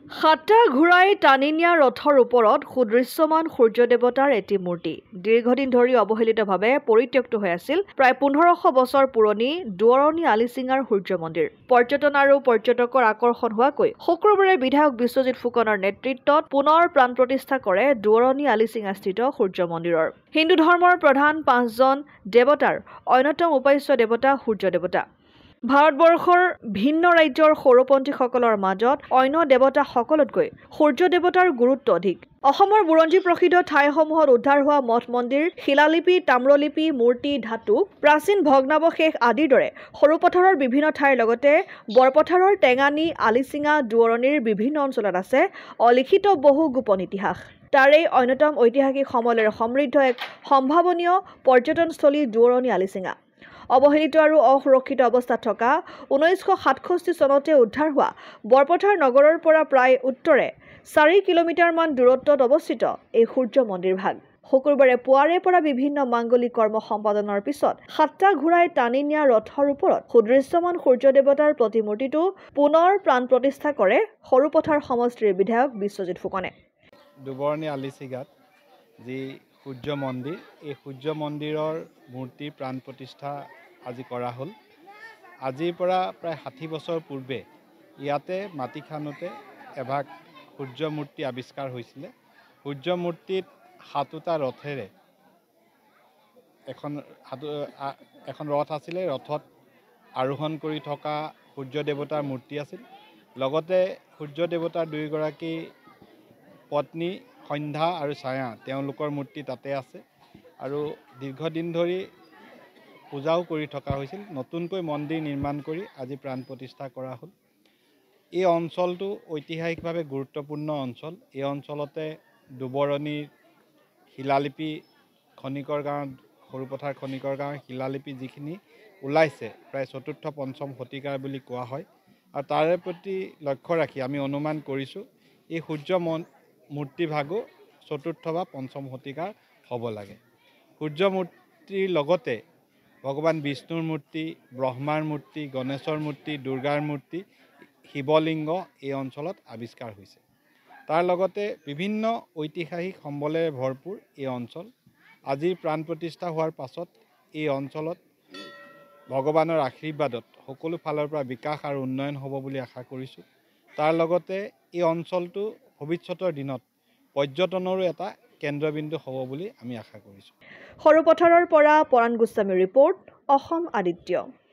সাতটা ঘূৰাই টানি নিয়া ৰথৰ ওপৰত সুদৃশ্যমান সূৰ্য দেৱতাৰ এটি মূৰ্তি দীৰ্ঘদিন ধৰি অৱহেলিতভাৱে পৰিত্যক্ত হৈ আছিল। প্ৰায় 1500 বছৰ পুৰণি দুৱৰণী আলিচিঙাৰ সূৰ্য মন্দিৰ পৰ্যটন আৰু পৰ্যটকৰ আকৰ্ষণ হোৱাকৈ শুক্ৰবাৰে বিধায়ক বিশ্বজিৎ ফুকনৰ নেতৃত্বত পুনৰ প্ৰাণ প্ৰতিষ্ঠা কৰে দুৱৰণী আলিচিঙাস্থিত সূৰ্য মন্দিৰৰ। হিন্দু ধৰ্মৰ প্ৰধান 5জন দেৱতাৰ অন্যতম উপাস্য দেৱতা সূৰ্য দেৱতা। ভাৰতবৰ্ষৰ ভিন্ন ৰাজ্যৰ সৌৰপন্থীসকলৰ মাজত অন্য দেৱতাসকলতকৈ সূৰ্য দেৱতাৰ গুৰুত্ব অধিক। অসমৰ বুৰঞ্জী প্ৰসিদ্ধ ঠাইসমূহত উদ্ধাৰ হোৱা মঠ মন্দিৰ, শিলালিপি, তাম্ৰলিপি, মূৰ্তি, ধাতু, প্ৰাচীন ভগ্নাৱশেষ আদিৰ দৰে সৰু পথাৰৰ বিভিন্ন ঠাইৰ লগতে বৰপথাৰৰ টেঙানী, আলিচিঙা, দুৱৰণিৰ বিভিন্ন অঞ্চলত আছে অলিখিত বহু গোপন ইতিহাস। তাৰেই অন্যতম ঐতিহাসিক সমলেৰে সমৃদ্ধ এক সম্ভাৱনীয় পৰ্যটনস্থলী দুৱৰণি আলিচিঙা। অৱহেলিত আৰু অসুৰক্ষিত অৱস্থাত থকা 1967 চনতে উদ্ধাৰ হোৱা বৰপথাৰ নগৰৰ পৰা প্ৰায় উত্তৰে 4 কিলোমিটাৰমান দূৰত্বত অৱস্থিত এই সূৰ্য মন্দিৰভাগ শুকুৰবাৰে পুৱাৰে পৰা বিভিন্ন মাংগলিক কৰ্ম সম্পাদনৰ পিছত 7টা ঘূৰাই টানি নিয়া ৰথৰ ওপৰত সুদৃশ্যমান সূৰ্য দেৱতাৰ প্ৰতিমূৰ্তিটো পুনৰ প্ৰাণ প্ৰতিষ্ঠা কৰে সৰুপথাৰ সমষ্টিৰ বিধায়ক বিশ্বজিৎ ফুকনে। দুৱৰণী আলিচিঙাত যি সূৰ্য মন্দিৰ, এই সূৰ্য মন্দিৰৰ মূৰ্তিৰ প্ৰাণ প্ৰতিষ্ঠা আজি কৰা হ'ল। আজিৰ পৰা প্ৰায় 60 বছৰ পূৰ্বে ইয়াতে মাটি খান্দোতে এভাগ সূৰ্য মূৰ্তি আৱিষ্কাৰ হৈছিলে। সূৰ্য মূৰ্তিত 7টা ৰথেৰে এখন ৰথ আছিলে। ৰথত আৰোহণ কৰি থকা সূৰ্য দেৱতাৰ মূৰ্তি আছিল। লগতে সূৰ্য দেৱতাৰ 2গৰাকী পত্নী সন্ধ্যা আৰু ছায়া, তেওঁলোকৰ মূৰ্তি তাতে আছে আৰু দীৰ্ঘদিন ধৰি পূজাও কৰি থকা হৈছিল। নতুনকৈ মন্দিৰ নিৰ্মাণ কৰি আজি প্ৰাণ প্ৰতিষ্ঠা কৰা হ'ল। এই অঞ্চলটো ঐতিহাসিকভাৱে গুৰুত্বপূৰ্ণ অঞ্চল। এই অঞ্চলতে দুৱৰণিৰ শিলালিপি, খনিকৰ গাঁৱত সৰুপথাৰ খনিকৰ গাঁৱৰ শিলালিপি যিখিনি ওলাইছে প্ৰায় 4ৰ্থ-5ম শতিকাৰ বুলি কোৱা হয়। আৰু তাৰে প্ৰতি লক্ষ্য ৰাখি আমি অনুমান কৰিছোঁ এই সূৰ্য মূৰ্তিভাগো 4ৰ্থ বা 5ম শতিকাৰ হ'ব লাগে। সূৰ্য মূৰ্তিৰ লগতে ভগৱান বিষ্ণুৰ মূৰ্তি, ব্ৰহ্মাৰ মূৰ্তি, গণেশৰ মূৰ্তি, দুৰ্গাৰ মূৰ্তি, শিৱলিংগ এই অঞ্চলত আৱিষ্কাৰ হৈছে। তাৰ লগতে বিভিন্ন ঐতিহাসিক সম্বলেৰে ভৰপূৰ এই অঞ্চল। আজিৰ প্ৰাণ প্ৰতিষ্ঠা হোৱাৰ পাছত এই অঞ্চলত ভগৱানৰ আশীৰ্বাদত সকলো ফালৰ পৰা বিকাশ আৰু উন্নয়ন হ'ব বুলি আশা কৰিছোঁ। তাৰ লগতে এই অঞ্চলটো ভৱিষ্যতৰ দিনত পৰ্যটনৰো এটা কেন্দ্ৰবিন্দু হ'ব বুলি আমি আশা কৰিছোঁ। সৰুপথাৰৰ পৰা পৰাণ গোস্বামীৰ ৰিপৰ্ট, অসম আদিত্য।